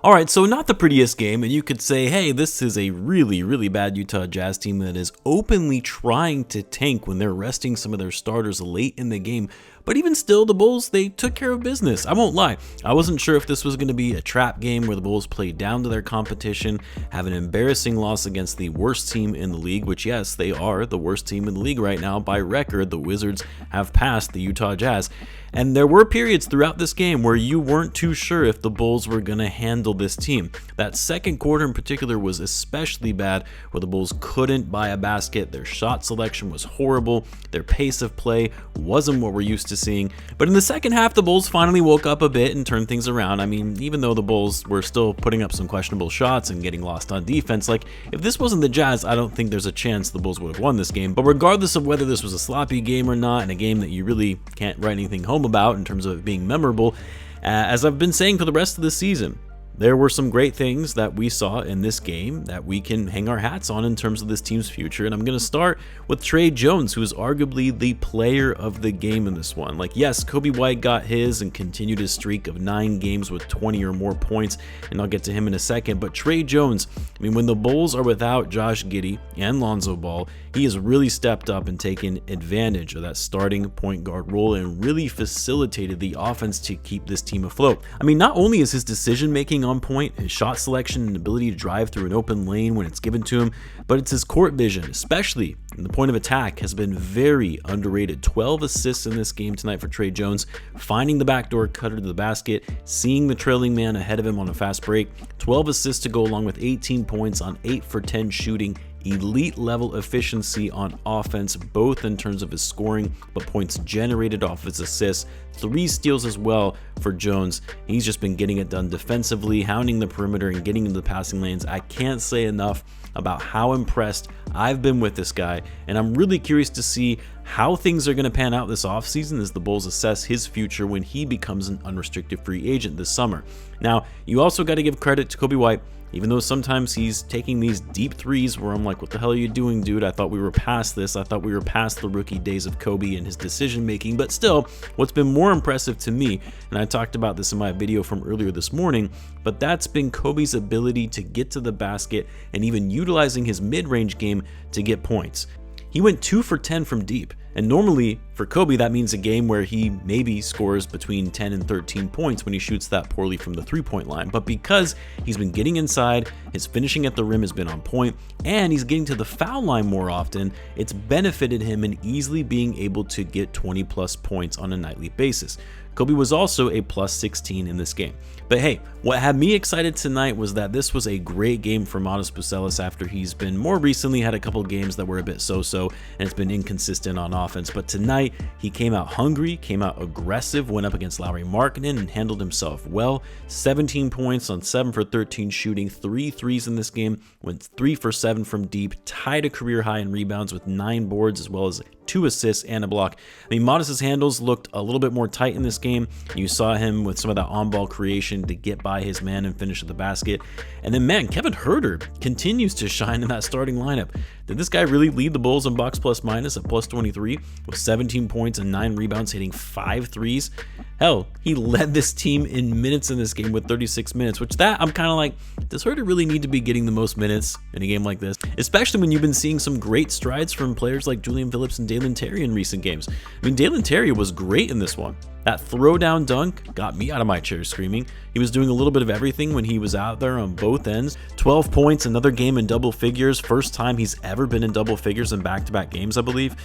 All right, so not the prettiest game, and you could say, hey, this is a really, really bad Utah Jazz team that is openly trying to tank when they're resting some of their starters late in the game. But even still, the Bulls, they took care of business. I won't lie. I wasn't sure if this was going to be a trap game where the Bulls played down to their competition, have an embarrassing loss against the worst team in the league, which, yes, they are the worst team in the league right now. By record, the Wizards have passed the Utah Jazz. And there were periods throughout this game where you weren't too sure if the Bulls were going to handle this team. That second quarter in particular was especially bad, where the Bulls couldn't buy a basket. Their shot selection was horrible. Their pace of play wasn't what we're used to seeing. But in the second half, the Bulls finally woke up a bit and turned things around. I mean, even though the Bulls were still putting up some questionable shots and getting lost on defense, like, if this wasn't the Jazz, I don't think there's a chance the Bulls would have won this game. But regardless of whether this was a sloppy game or not, and a game that you really can't write anything home about in terms of it being memorable, as I've been saying for the rest of the season, there were some great things that we saw in this game that we can hang our hats on in terms of this team's future. And I'm going to start with Tre Jones, who is arguably the player of the game in this one. Like, yes, Coby White got his and continued his streak of 9 games with 20 or more points, and I'll get to him in a second. But Tre Jones, I mean, when the Bulls are without Josh Giddey and Lonzo Ball, he has really stepped up and taken advantage of that starting point guard role and really facilitated the offense to keep this team afloat. I mean, not only is his decision making on point, his shot selection and ability to drive through an open lane when it's given to him, but it's his court vision, especially in the point of attack, has been very underrated. 12 assists in this game tonight for Tre Jones, finding the backdoor cutter to the basket, seeing the trailing man ahead of him on a fast break. 12 assists to go along with 18 points on 8 for 10 shooting. Elite level efficiency on offense, both in terms of his scoring, but points generated off his assists. 3 steals as well for Jones. He's just been getting it done defensively, hounding the perimeter and getting into the passing lanes. I can't say enough about how impressed I've been with this guy, and I'm really curious to see how things are going to pan out this offseason as the Bulls assess his future when he becomes an unrestricted free agent this summer. Now, you also got to give credit to Coby White. Even though sometimes he's taking these deep threes where I'm like, what the hell are you doing, dude? I thought we were past this. I thought we were past the rookie days of Coby and his decision making. But still, what's been more impressive to me, and I talked about this in my video from earlier this morning, but that's been Coby's ability to get to the basket and even utilizing his mid-range game to get points. He went 2 for 10 from deep. And normally for Coby, that means a game where he maybe scores between 10 and 13 points when he shoots that poorly from the 3-point line. But because he's been getting inside, his finishing at the rim has been on point, and he's getting to the foul line more often, it's benefited him in easily being able to get 20 plus points on a nightly basis. Coby was also a plus 16 in this game. But hey, what had me excited tonight was that this was a great game for Matas Buzelis after he's been more recently had a couple games that were a bit so-so and it's been inconsistent on offense. But tonight, he came out hungry, came out aggressive, went up against Lauri Markkanen and handled himself well. 17 points on 7 for 13 shooting, 3 threes in this game, went 3 for 7 from deep, tied a career high in rebounds with 9 boards as well as 2 assists and a block. I mean, Matas' handles looked a little bit more tight in this game. You saw him with some of that on-ball creation to get by his man and finish at the basket. And then, man, Kevin Huerter continues to shine in that starting lineup. Did this guy really lead the Bulls in box plus minus at plus 23 with 17 points and 9 rebounds, hitting 5 threes? Hell, he led this team in minutes in this game with 36 minutes, which that I'm kind of like, does Huerter really need to be getting the most minutes in a game like this? Especially when you've been seeing some great strides from players like Julian Phillips and Dalen Terry in recent games. I mean, Dalen Terry was great in this one. That throwdown dunk got me out of my chair screaming. He was doing a little bit of everything when he was out there on both ends. 12 points, another game in double figures. First time he's ever been in double figures in back-to-back games, I believe.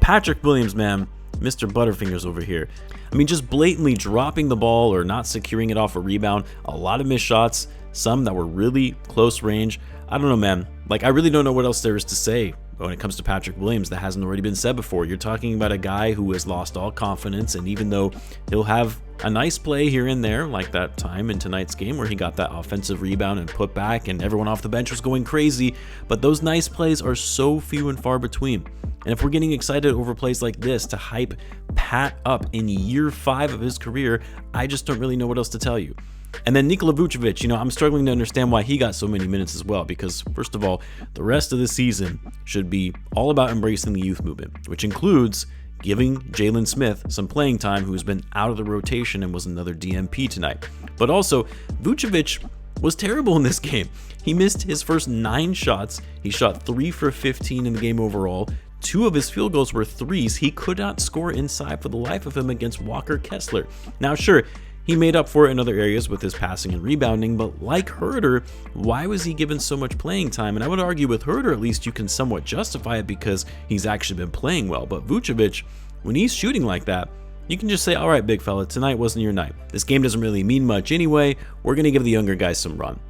Patrick Williams, man, Mr. Butterfingers over here. I mean, just blatantly dropping the ball or not securing it off a rebound. A lot of missed shots, some that were really close range. I don't know, man. Like, I really don't know what else there is to say when it comes to Patrick Williams that hasn't already been said before. You're talking about a guy who has lost all confidence, and even though he'll have a nice play here and there, like that time in tonight's game where he got that offensive rebound and put back and everyone off the bench was going crazy, but those nice plays are so few and far between. And if we're getting excited over plays like this to hype Pat up in year 5 of his career, I just don't really know what else to tell you. And then Nikola Vucevic, I'm struggling to understand why he got so many minutes as well, because first of all, the rest of the season should be all about embracing the youth movement, which includes giving Jalen Smith some playing time, who's been out of the rotation and was another DMP tonight. But also, Vucevic was terrible in this game. He missed his first 9 shots. He shot 3 for 15 in the game overall. 2 of his field goals were threes. He could not score inside for the life of him against Walker Kessler. Now, sure, he made up for it in other areas with his passing and rebounding, but like Huerter, why was he given so much playing time? And I would argue with Huerter, at least you can somewhat justify it because he's actually been playing well. But Vucevic, when he's shooting like that, you can just say, all right, big fella, tonight wasn't your night. This game doesn't really mean much anyway. We're going to give the younger guys some run.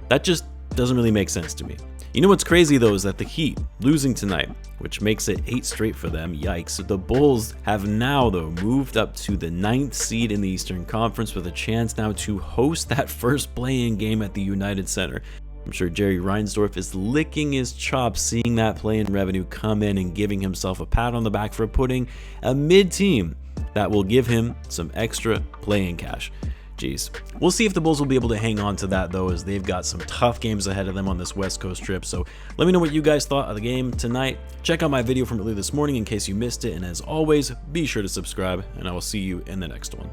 That just doesn't really make sense to me. You know what's crazy though is that the Heat losing tonight, which makes it 8 straight for them, yikes. The Bulls have now though moved up to the 9th seed in the Eastern Conference with a chance now to host that first play-in game at the United Center. I'm sure Jerry Reinsdorf is licking his chops seeing that play-in revenue come in and giving himself a pat on the back for putting a mid-team that will give him some extra play-in cash. Jeez. We'll see if the Bulls will be able to hang on to that though, as they've got some tough games ahead of them on this West Coast trip. So let me know what you guys thought of the game tonight. Check out my video from earlier this morning in case you missed it, and as always, be sure to subscribe, and I will see you in the next one.